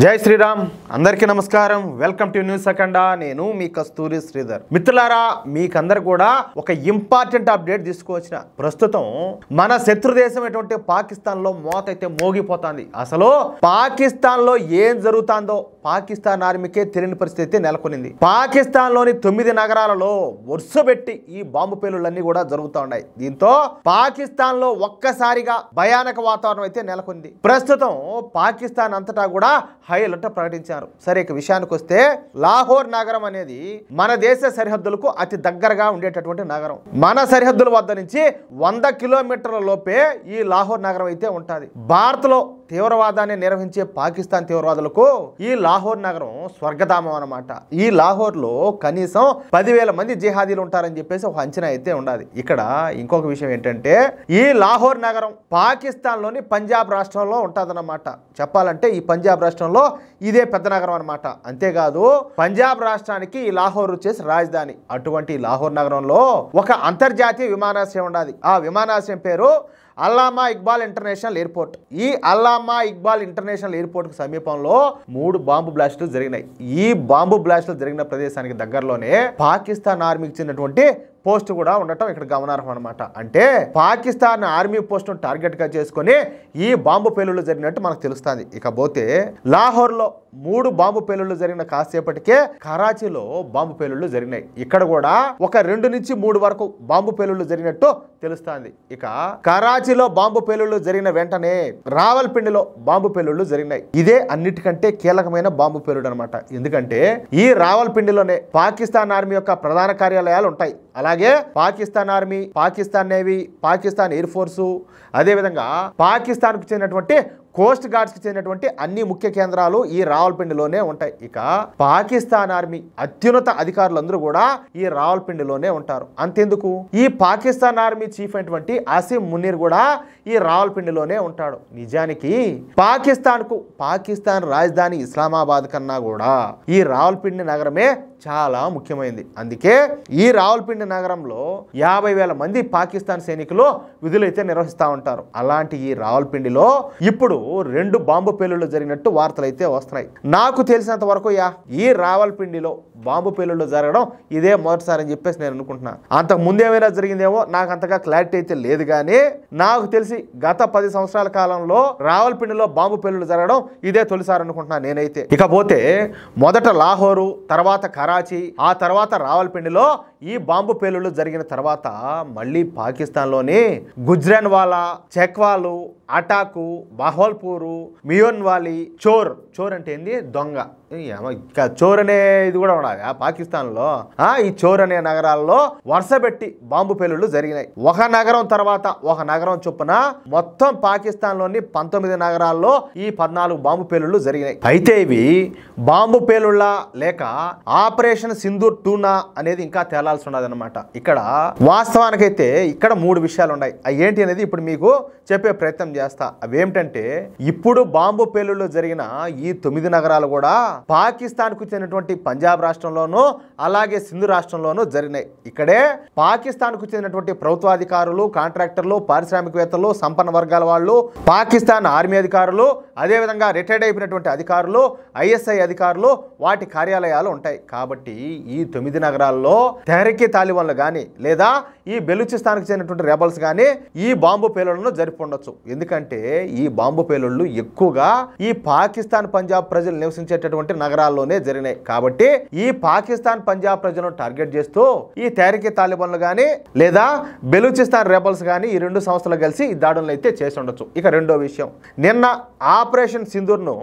జై శ్రీరామ్ అందరికీ నమస్కారం వెల్కమ్ టు న్యూస్ అఖండ నేను మీ కస్తూరి శ్రీధర్ మిత్రులారా మీకందరు కూడా ఒక ఇంపార్టెంట్ అప్డేట్ తీసుకువచ్చిన ప్రస్తుతం మన శత్రు దేశమైనటువంటి పాకిస్తాన్ లో మోత అయితే మోగిపోతుంది అసలు పాకిస్తాన్ లో ఏం జరుగుతుందో పాకిస్తాన్ ఆర్మీకే తెలియని పరిస్థితి నెలకొనింది పాకిస్తాన్ లోని 9 నగరాలలో వరుసబెట్టి ఈ బాంబు పేలుళ్ళన్నీ కూడా జరుగుతూ ఉన్నాయి దీంతో పాకిస్తాన్ లో ఒక్కసారిగా భయానక వాతావరణం అయితే నెలకొంది ప్రస్తుతం పాకిస్తాన్ అంతటా కూడా హై అలర్ట్ ప్రకటించారు సరే ఇక విషయానికి వస్తే లాహోర్ నగరం అనేది మన దేశ సరిహద్దులకు అతి దగ్గరగా ఉండేటటువంటి నగరం మన సరిహద్దుల వద్ద నుంచి 100 కిలోమీటర్ల లోపే ఈ లాహోర్ నగరం అయితే ఉంటుంది భారత్ లో తీవ్రవాదాన్ని నిర్వహించే పాకిస్తాన్ తీవ్రవాదులకు ఈ లాహోర్ నగరం స్వర్గధామం అన్నమాట ఈ లాహోర్ లో కనీసం 10,000 మంది జిహాదీలు ఉంటారని చెప్పేసి ఒక అంచనా అయితే ఉండాలి ఇక్కడ ఇంకొక విషయం ఏంటంటే ఈ లాహోర్ నగరం పాకిస్తాన్ లోని పంజాబ్ రాష్ట్రంలో ఉంటుందన్నమాట చెప్పాలంటే ఈ పంజాబ్ రాష్ట్రంలో ఇదే పెద్ద నగరం అన్నమాట అంతేకాదు పంజాబ్ రాష్ట్రానికి ఈ లాహోర్ వచ్చేసి రాజధాని అటువంటి లాహోర్ నగరంలో ఒక అంతర్జాతీయ విమానాశ్రయం ఉండాలి ఆ విమానాశ్రయం పేరు అల్లామా ఇక్బాల్ ఇంటర్నేషనల్ ఎయిర్పోర్ట్ ఈ అల్లామా ఇక్బాల్ ఇంటర్నేషనల్ ఎయిర్పోర్ట్ కు సమీపంలో 3 బాంబు బ్లాస్టులు జరిగినాయి ఈ బాంబు బ్లాస్టులు జరిగిన ప్రదేశానికి దగ్గరలోనే పాకిస్తాన్ ఆర్మీకి చెందినటువంటి పోస్ట్ కూడా ఉండటం ఇక్కడ గమనార్హం అనమాట అంటే పాకిస్తాన్ ఆర్మీ పోస్ట్ టార్గెట్ గా చేసుకుని ఈ బాంబు పేలుళ్లు జరిగినట్టు మనకు తెలుస్తుంది ఇకపోతే లాహోర్ లో 3 బాంబు పేలుళ్లు జరిగిన కాసేపటికే కరాచీలో బాంబు పేలుళ్లు జరిగినాయి ఇక్కడ కూడా ఒక 2 నుంచి 3 వరకు బాంబు పేలుళ్లు జరిగినట్టు తెలుస్తుంది ఇక కరాచీలో బాంబు పేలుళ్లు జరిగిన వెంటనే రావల్పిండిలో బాంబు పేలుళ్లు జరిగినాయి ఇదే అన్నిటికంటే కీలకమైన బాంబు పేలుడు అనమాట ఎందుకంటే ఈ రావల్పిండిలోనే పాకిస్తాన్ ఆర్మీ యొక్క ప్రధాన కార్యాలయాలు ఉంటాయి అలాగే Pakistan army Pakistan navy Pakistan air force అదేవిధంగా పాకిస్తాన్కు చెందినటువంటి కోస్ట్ గార్డ్స్ కి చెందినటువంటి అన్ని ముఖ్య కేంద్రాలు ఈ రావల్పిండిలోనే ఉంటాయి ఇక పాకిస్తాన్ ఆర్మీ అత్యున్నత అధికారులందరూ కూడా ఈ రావల్పిండిలోనే ఉంటారు అంతెందుకు ఈ పాకిస్తాన్ ఆర్మీ చీఫ్ అయినటువంటి ఆసిం మునీర్ కూడా ఈ రావల్పిండిలోనే ఉంటాడు నిజానికి పాకిస్తాన్ రాజధాని ఇస్లామాబాద్ కన్నా కూడా ఈ రావల్పిండి నగరమే చాలా ముఖ్యమైనది అందుకే ఈ రావల్పిండి నగరంలో 50,000 మంది పాకిస్తాన్ సైనికులు విధులైతే నిర్వహిస్తూ ఉంటారు అలాంటి ఈ రావల్పిండిలో ఇప్పుడు 2 బాంబు పేలుళ్లు జరిగినట్టు వార్తలు అయితే వస్తున్నాయి నాకు తెలిసినంత వరకు ఈ రావల్పిండిలో బాంబు పేలుళ్లు జరగడం ఇదే మొదటిసారి అని చెప్పేసి నేను అనుకుంటున్నా అంతకు ముందేమైనా జరిగిందేమో నాకు అంతగా క్లారిటీ అయితే లేదు కానీ నాకు తెలిసి గత 10 సంవత్సరాల కాలంలో రావల్పిండిలో బాంబు పేలుళ్లు జరగడం ఇదే తొలిసారి అనుకుంటున్నా నేనైతే ఇకపోతే మొదట లాహోరు తర్వాత కరాచీ ఆ తర్వాత రావల్పిండిలో ఈ బాంబు పేలుళ్లు జరిగిన తర్వాత మళ్ళీ పాకిస్తాన్లోని గుజ్రాన్వాలా చెక్వాలు అటాకు బహోల్పూరు మియోన్వాలి చోర్ అంటే ఏంది దొంగ చోర్ అనే ఇది కూడా ఉండాలి పాకిస్తాన్లో ఈ చోర్ అనే నగరాల్లో వరుసబెట్టి బాంబు పేలుళ్లు జరిగినాయి ఒక నగరం తర్వాత ఒక నగరం చొప్పున మొత్తం పాకిస్తాన్ లోని 19 నగరాల్లో ఈ 14 బాంబు పేలుళ్లు జరిగినాయి అయితే ఇవి బాంబు పేలుళ్ళ లేక ఆపరేషన్ సింధూర్ 2 అనేది ఇంకా తేలాల్సి ఉన్నది అనమాట ఇక్కడ వాస్తవానికైతే ఇక్కడ 3 విషయాలు ఉన్నాయి అవి ఏంటి అనేది ఇప్పుడు మీకు చెప్పే ప్రయత్నం చేస్తా అవేమిటంటే ఇప్పుడు బాంబు పేలుళ్లు జరిగిన ఈ 9 నగరాలు కూడా పాకిస్తాన్ కు చెందినటువంటి పంజాబ్ రాష్ట్రంలోనూ అలాగే సింధు రాష్ట్రంలోనూ జరిగినాయి ఇక్కడే పాకిస్తాన్ కు చెందినటువంటి ప్రభుత్వాధికారులు కాంట్రాక్టర్లు పారిశ్రామికవేత్తలు సంపన్న వర్గాల వాళ్ళు పాకిస్తాన్ ఆర్మీ అధికారులు అదేవిధంగా రిటైర్డ్ అయిపోయినటువంటి అధికారులు ఐఎస్ఐ అధికారులు వాటి కార్యాలయాలు ఉంటాయి కాబట్టి ఈ 9 నగరాల్లో తెహ్రీకే తాలిబాన్లు కానీ లేదా ఈ బెలూచిస్తాన్కి చెందినటువంటి రెబల్స్ కానీ ఈ బాంబు పేలుళ్లను జరిపి ఎందుకంటే ఈ బాంబు పేలుళ్లు ఎక్కువగా ఈ పాకిస్తాన్ పంజాబ్ ప్రజలు నివసించేటటువంటి నగరాల్లోనే జరిగినాయి కాబట్టి ఈ పాకిస్తాన్ పంజాబ్ ప్రజలను టార్గెట్ చేస్తూ ఈ తెహ్రీకే తాలిబాన్లు కానీ లేదా బెలూచిస్తాన్ రెబల్స్ కానీ ఈ 2 సంస్థలు కలిసి ఈ దాడులను అయితే చేసి ఉండొచ్చు ఇక రెండో విషయం నిన్న ఆపరేషన్ సింధూర్ ను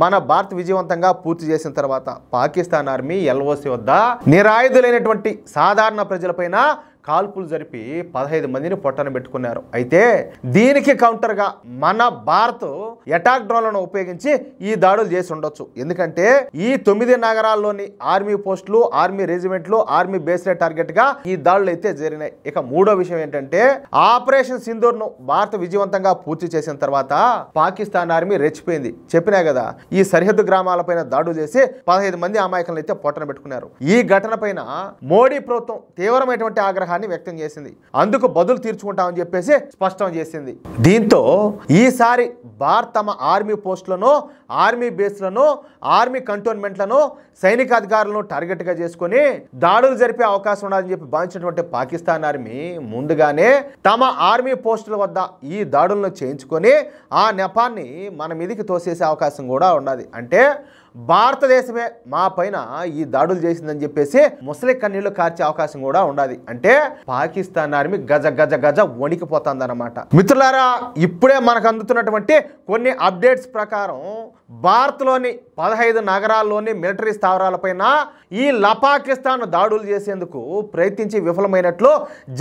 మన భారత్ విజయవంతంగా పూర్తి చేసిన తర్వాత పాకిస్తాన్ ఆర్మీ ఎల్ఓసి వద్ద నిరాయుధులైనటువంటి సాధారణ ప్రజలపైన కాల్పులు జరిపి 15 మందిని పొట్టన పెట్టుకున్నారు అయితే దీనికి కౌంటర్గా మన భారత్ అటాక్ డ్రోన్లను ఉపయోగించి ఈ దాడులు చేసి ఉండొచ్చు ఎందుకంటే ఈ 9 నగరాల్లోని ఆర్మీ పోస్టులు ఆర్మీ రెజిమెంట్లు ఆర్మీ బేస్లే టార్గెట్ గా ఈ దాడులు అయితే జరిగినాయి ఇక మూడో విషయం ఏంటంటే ఆపరేషన్ సింధూర్ ను భారత్ విజయవంతంగా పూర్తి చేసిన తర్వాత పాకిస్తాన్ ఆర్మీ రెచ్చిపోయింది చెప్పినా కదా ఈ సరిహద్దు గ్రామాలపైన దాడులు చేసి 15 మంది అమాయకులను అయితే పొట్టన పెట్టుకున్నారు ఈ ఘటన పైన మోడీ ప్రభుత్వం తీవ్రమైనటువంటి ఆగ్రహం వ్యక్తం చేసింది అందుకు బదులు తీర్చుకుంటామని చెప్పేసి స్పష్టం చేసింది దీంతో ఈసారి భారత్ తమ ఆర్మీ పోస్టులను ఆర్మీ బేస్లను, ఆర్మీ కంటోన్మెంట్లను, సైనిక అధికారులను టార్గెట్గా చేసుకొని దాడులు జరిపే అవకాశం ఉండాలని చెప్పి భావించినటువంటి పాకిస్తాన్ ఆర్మీ ముందుగానే తమ ఆర్మీ పోస్టుల వద్ద ఈ దాడులను చేయించుకొని ఆ నెపాన్ని మన మీదికి తోసేసే అవకాశం కూడా ఉన్నది. అంటే భారతదేశమే మా పైన ఈ దాడులు చేసిందని చెప్పేసి ముసలి కన్నీళ్లు కార్చే అవకాశం కూడా ఉండదు. అంటే పాకిస్తాన్ ఆర్మీ గజ గజ గజ వణికిపోతుందన్నమాట. మిత్రులారా, ఇప్పుడే మనకు అందుతున్నటువంటి కొన్ని అప్డేట్స్ ప్రకారం భారత్లోని 15 నగరాల్లోని మిలిటరీ స్థావరాలపైన ఈ పాకిస్తాన్ దాడులు చేసేందుకు ప్రయత్నించి విఫలమైనట్లు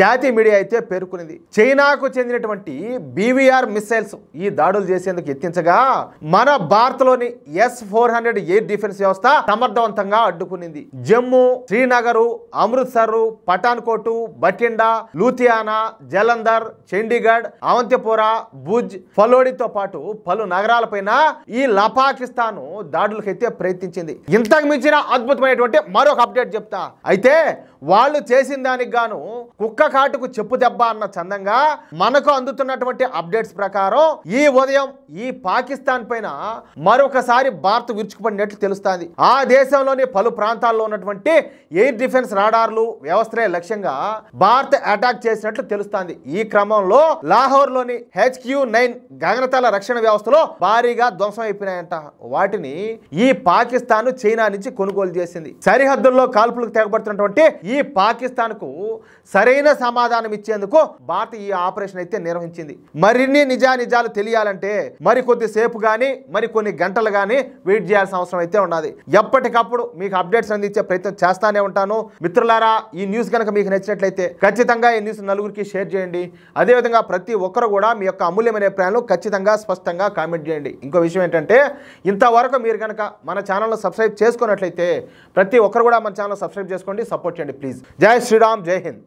జాతీయ మీడియా అయితే పేర్కొంది. చైనాకు చెందినటువంటి BVR మిసైల్స్ ఈ దాడులు చేసేందుకు ఎత్తించగా మన భారత్లోని S-400 ఎయిర్ డిఫెన్స్ వ్యవస్థ సమర్థవంతంగా అడ్డుకునింది. జమ్మూ, శ్రీనగర్, అమృత్సర్, పఠాన్కోట్, బఠిండా, లూథియానా, జలంధర్, చండీగఢ్, అవంతిపురా, భుజ్, ఫలోడితో పాటు పలు నగరాలపైన ఈ పాకిస్తాన్ దాడులకైతే ప్రయత్నించింది. ఇంతకు మించిన అద్భుతమైనటువంటి మరొక అప్డేట్ చెప్తా. అయితే వాళ్ళు చేసిన దానికి గాను కుక్క కాటుకు చెప్పు దెబ్బ అన్న చందంగా మనకు అందుతున్నటువంటి అప్డేట్స్ ప్రకారం ఈ ఉదయం ఈ పాకిస్తాన్ పైన మరొకసారి భారత్ విరుచుకుపడినట్లు తెలుస్తుంది. ఆ దేశంలోని పలు ప్రాంతాల్లో ఉన్నటువంటి ఎయిర్ డిఫెన్స్ రాడార్లు వ్యవస్థలే లక్ష్యంగా భారత్ అటాక్ చేసినట్లు తెలుస్తుంది. ఈ క్రమంలో లాహోర్లోని HQ-9 గగనతల రక్షణ వ్యవస్థలో భారీగా ధ్వంసం అయిపోయినాయంట. వాటిని ఈ పాకిస్తాన్ చైనా నుంచి కొనుగోలు చేసింది. సరిహద్దుల్లో కాల్పులకు తెగబడుతున్నటువంటి ఈ పాకిస్తాన్ కు సరైన సమాధానం ఇచ్చేందుకు భారత్ ఈ ఆపరేషన్ అయితే నిర్వహించింది. మరిన్ని నిజాలు తెలియాలంటే మరి కొద్దిసేపు గానీ మరి కొన్ని గంటలు గానీ వెయిట్ చేయాల్సిన అవసరం అయితే ఉన్నది. ఎప్పటికప్పుడు మీకు అప్డేట్స్ అందించే ప్రయత్నం చేస్తానే ఉంటాను. మిత్రులారా, ఈ న్యూస్ కనుక మీకు నచ్చినట్లయితే ఖచ్చితంగా ఈ న్యూస్ నలుగురికి షేర్ చేయండి. అదేవిధంగా ప్రతి ఒక్కరు కూడా మీ యొక్క అమూల్యమైన అభిప్రాయాలు ఖచ్చితంగా స్పష్టంగా కామెంట్ చేయండి. ఇంకో విషయం ఏంటంటే, ఇంతవరకు మీరు కనుక మన ఛానల్ను సబ్స్క్రైబ్ చేసుకున్నట్లయితే ప్రతి ఒక్కరు కూడా మన ఛానల్ సబ్స్క్రైబ్ చేసుకోండి, సపోర్ట్ చేయండి ప్లీజ్. జై శ్రీరామ్, జై హింద్.